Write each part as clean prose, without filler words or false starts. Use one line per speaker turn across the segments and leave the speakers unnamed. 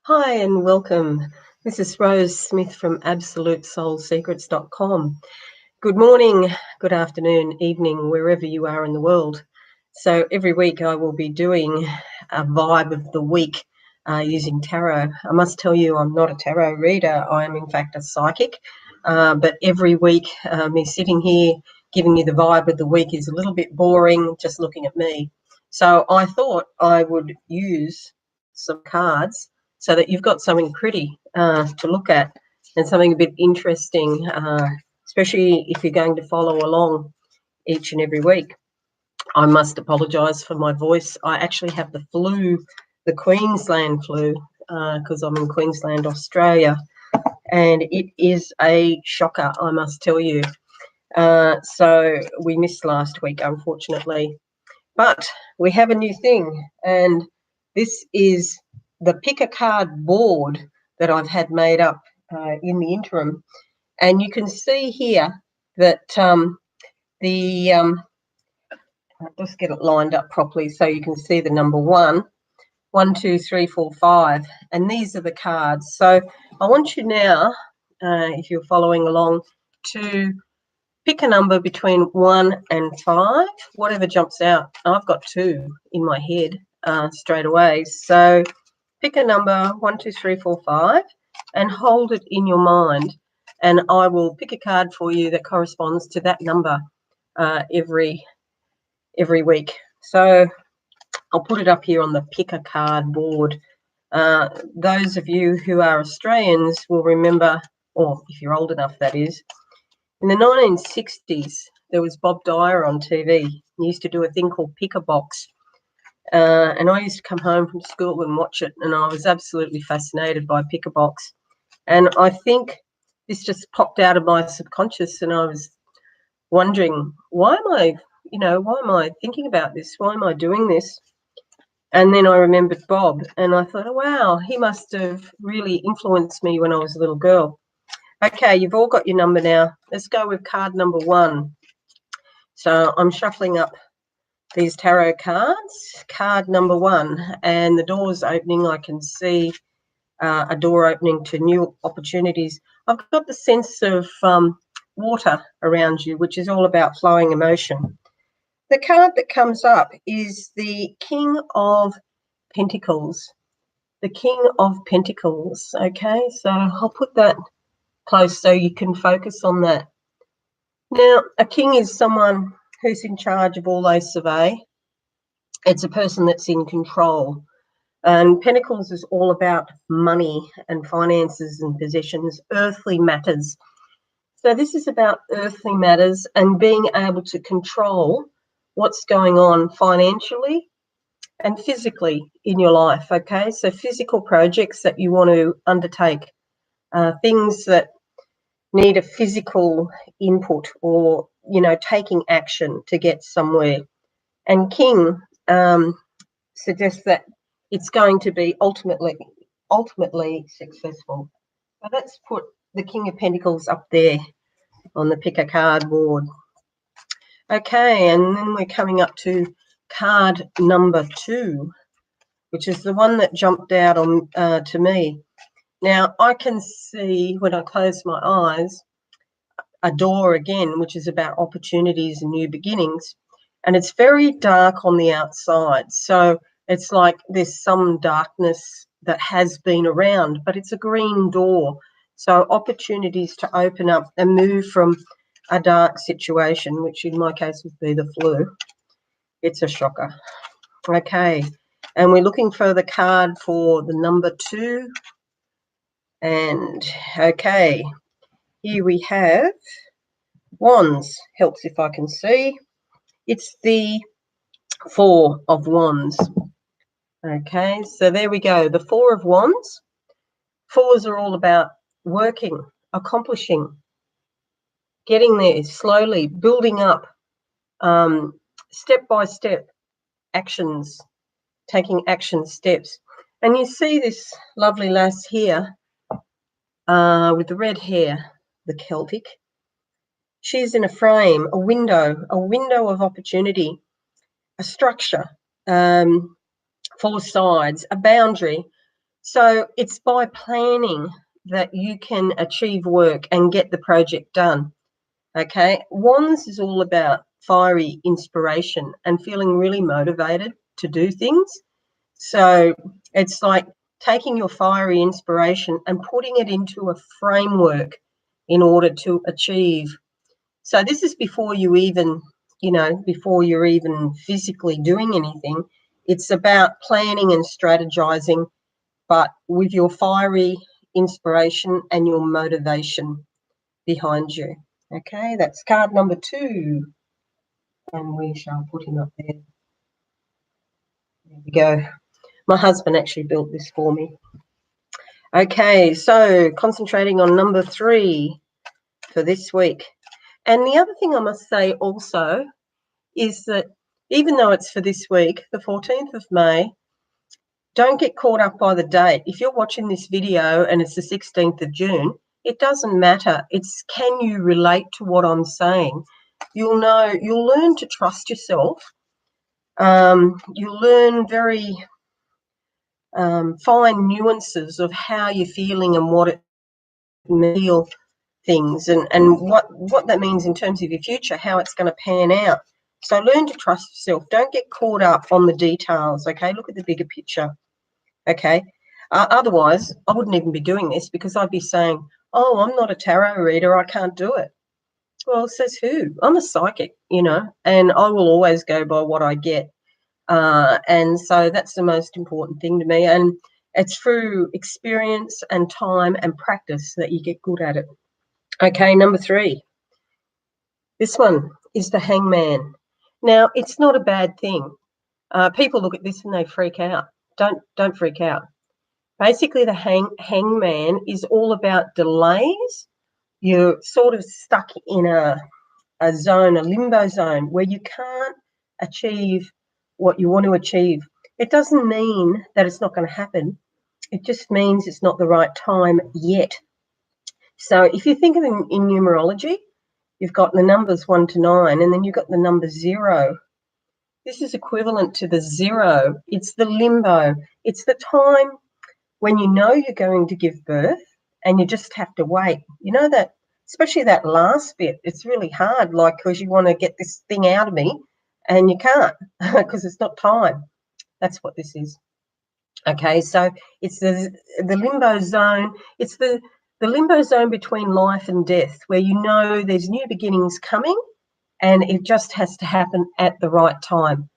Hi and welcome. This is Rose Smith from AbsoluteSoulSecrets.com. Good morning, good afternoon, evening, wherever you are in the world. So every week I will be doing a vibe of the week using tarot. I must tell you I'm not a tarot reader. I am in fact a psychic. But every week me sitting here giving you the vibe of the week is a little bit boring just looking at me. So I thought I would use some cards so that you've got something pretty to look at and something a bit interesting, especially if you're going to follow along each and every week. I must apologise for my voice. I actually have the flu, the Queensland flu, because I'm in Queensland, Australia, and it is a shocker, I must tell you. So we missed last week, unfortunately. But we have a new thing, and this is the pick a card board that I've had made up in the interim. And you can see here that I'll just get it lined up properly so you can see the number 1, 1, 2, 3, 4, 5. And these are the cards. So I want you now, if you're following along, to pick a number between 1 and 5, whatever jumps out. I've got 2 in my head straight away. So pick a number 1, 2, 3, 4, 5 and hold it in your mind. And I will pick a card for you that corresponds to that number every week. So I'll put it up here on the pick a card board. Those of you who are Australians will remember, or if you're old enough, that is, in the 1960s, there was Bob Dyer on TV. He used to do a thing called Pick a Box. And I used to come home from school and watch it, and I was absolutely fascinated by Pick a Box. And I think this just popped out of my subconscious, and I was wondering, why am I thinking about this? Why am I doing this? And then I remembered Bob, and I thought, oh, wow, he must have really influenced me when I was a little girl. Okay, you've all got your number now. Let's go with card number 1. So I'm shuffling up these tarot cards. Card number 1, and the door's opening. I can see a door opening to new opportunities. I've got the sense of water around you, which is all about flowing emotion. The card that comes up is the King of Pentacles. The King of Pentacles. Okay, so I'll put that close so you can focus on that. Now, a king is someone who's in charge of all they survey. It's a person that's in control. And Pentacles is all about money and finances and possessions, earthly matters. So this is about earthly matters and being able to control what's going on financially and physically in your life, okay? So physical projects that you want to undertake, things that need a physical input or, taking action to get somewhere. And King suggests that it's going to be ultimately successful. So let's put the King of Pentacles up there on the pick a card board. Okay, and then we're coming up to card number 2, which is the one that jumped out on to me. Now, I can see when I close my eyes a door again, which is about opportunities and new beginnings. And it's very dark on the outside. So it's like there's some darkness that has been around, but it's a green door. So opportunities to open up and move from a dark situation, which in my case would be the flu. It's a shocker. Okay. And we're looking for the card for the number 2. And okay, here we have Wands. Helps if I can see. It's the 4 of Wands. Okay, so there we go. The 4 of Wands. 4s are all about working, accomplishing, getting there slowly, building up, step-by-step actions, taking action steps. And you see this lovely lass here with the red hair, the Celtic. She's in a frame, a window of opportunity, a structure, 4 sides, a boundary. So it's by planning that you can achieve work and get the project done. Okay. Wands is all about fiery inspiration and feeling really motivated to do things. So it's like taking your fiery inspiration and putting it into a framework in order to achieve. So this is before you even, before you're even physically doing anything. It's about planning and strategizing, but with your fiery inspiration and your motivation behind you. Okay, that's card number 2. And we shall put him up there. There we go. My husband actually built this for me. Okay, so concentrating on number 3 for this week. And the other thing I must say also is that even though it's for this week, the 14th of May, don't get caught up by the date. If you're watching this video and it's the 16th of June, it doesn't matter. It's can you relate to what I'm saying? You'll learn to trust yourself. You'll learn very fine nuances of how you're feeling and what it means things and what that means in terms of your future, how it's going to pan out. So learn to trust yourself. Don't get caught up on the details, okay? Look at the bigger picture, okay? Otherwise, I wouldn't even be doing this because I'd be saying, oh, I'm not a tarot reader, I can't do it. Well, says who? I'm a psychic, and I will always go by what I get. And so that's the most important thing to me. And it's through experience and time and practice that you get good at it. Okay, number 3. This one is the Hangman. Now, it's not a bad thing. People look at this and they freak out. Don't freak out. Basically, the Hangman is all about delays. You're sort of stuck in a zone, a limbo zone, where you can't achieve what you want to achieve. It doesn't mean that it's not going to happen. It just means it's not the right time yet. So if you think of it in numerology, you've got the numbers 1 to 9, and then you've got the number 0. This is equivalent to the 0. It's the limbo. It's the time when you know you're going to give birth and you just have to wait. You know that, especially that last bit, it's really hard, like, because you want to get this thing out of me and you can't because it's not time. That's what this is. Okay, so it's the limbo zone. It's the limbo zone between life and death, where you know there's new beginnings coming and it just has to happen at the right time.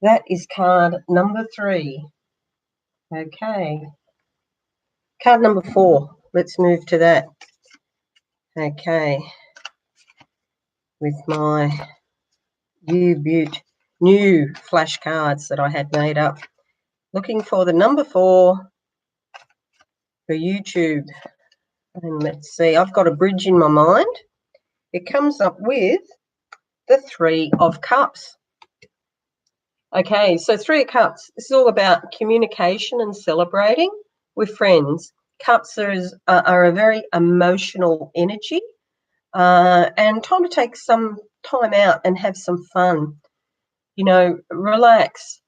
That is card number 3. Okay. Card number 4. Let's move to that. Okay. With my new flashcards that I had made up. Looking for the number 4 for YouTube. And let's see, I've got a bridge in my mind. It comes up with the 3 of Cups. Okay, so 3 of Cups. This is all about communication and celebrating with friends. Cups are a very emotional energy, and time to take some time out and have some fun. Relax.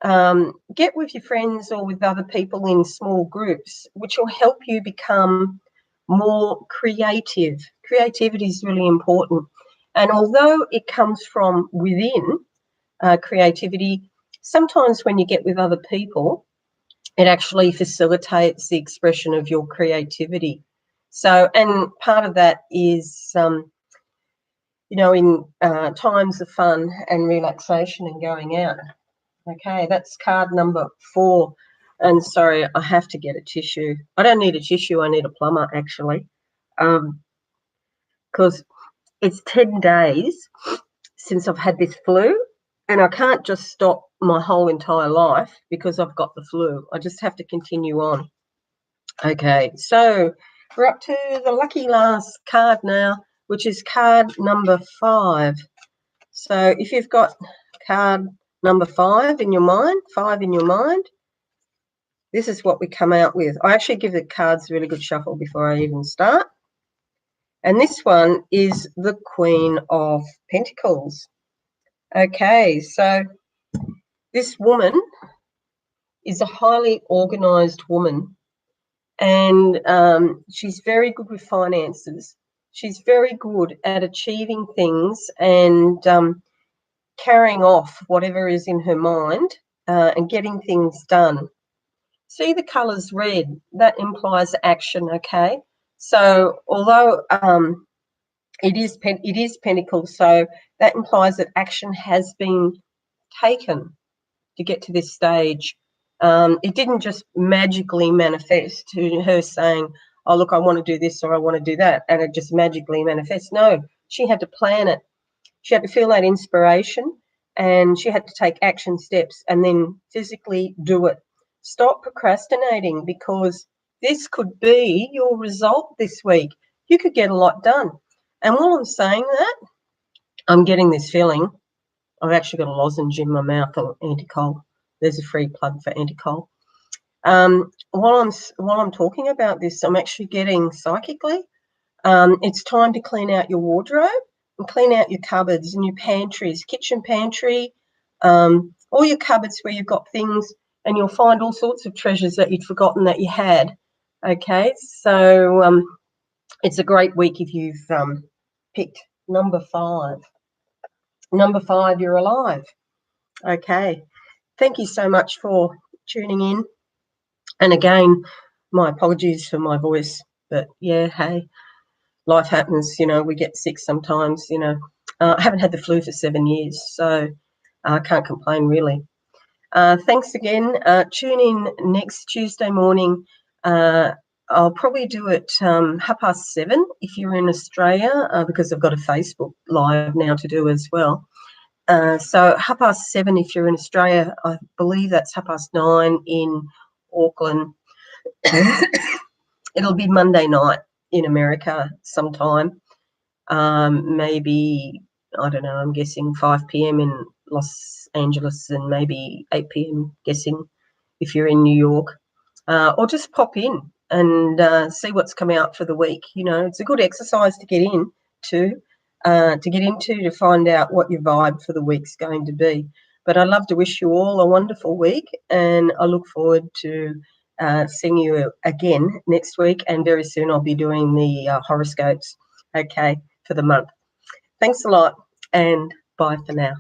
Get with your friends or with other people in small groups, which will help you become more creative. Creativity is really important. And although it comes from within, creativity, sometimes when you get with other people, it actually facilitates the expression of your creativity. So, and part of that is, in times of fun and relaxation and going out. Okay, that's card number 4. And sorry, I have to get a tissue. I don't need a tissue, I need a plumber, actually. Because it's 10 days since I've had this flu, and I can't just stop my whole entire life because I've got the flu. I just have to continue on. Okay, so we're up to the lucky last card now, which is card number 5. So if you've got card number 5 in your mind, this is what we come out with. I actually give the cards a really good shuffle before I even start. And this one is the Queen of Pentacles. Okay, so this woman is a highly organised woman. and she's very good with finances. She's very good at achieving things and carrying off whatever is in her mind and getting things done. See the colours red, that implies action, okay? So although it is Pentacles, so that implies that action has been taken to get to this stage. It didn't just magically manifest to her saying, oh, look, I want to do this or I want to do that, and it just magically manifests. No, she had to plan it. She had to feel that inspiration, and she had to take action steps and then physically do it. Stop procrastinating, because this could be your result this week. You could get a lot done. And while I'm saying that, I'm getting this feeling. I've actually got a lozenge in my mouth of Anticol. There's a free plug for Anticol. While I'm talking about this, I'm actually getting psychically. It's time to clean out your wardrobe and clean out your cupboards and your pantries, kitchen pantry, all your cupboards where you've got things, and you'll find all sorts of treasures that you'd forgotten that you had. Okay, so it's a great week if you've picked number 5. Number 5, you're alive. Okay, thank you so much for tuning in. And again, my apologies for my voice, but yeah, hey, life happens, we get sick sometimes, I haven't had the flu for 7 years, so I can't complain really. Thanks again. Tune in next Tuesday morning. I'll probably do it 7:30 if you're in Australia, because I've got a Facebook Live now to do as well. So 7:30 if you're in Australia. I believe that's 9:30 in Auckland. It'll be Monday night in America sometime. Maybe, I don't know, I'm guessing 5 p.m. in Los Angeles and maybe 8 p.m. guessing if you're in New York. Or just pop in and see what's come out for the week. It's a good exercise to get into, to find out what your vibe for the week's going to be. But I'd love to wish you all a wonderful week, and I look forward to seeing you again next week, and very soon I'll be doing the horoscopes, okay, for the month. Thanks a lot, and bye for now.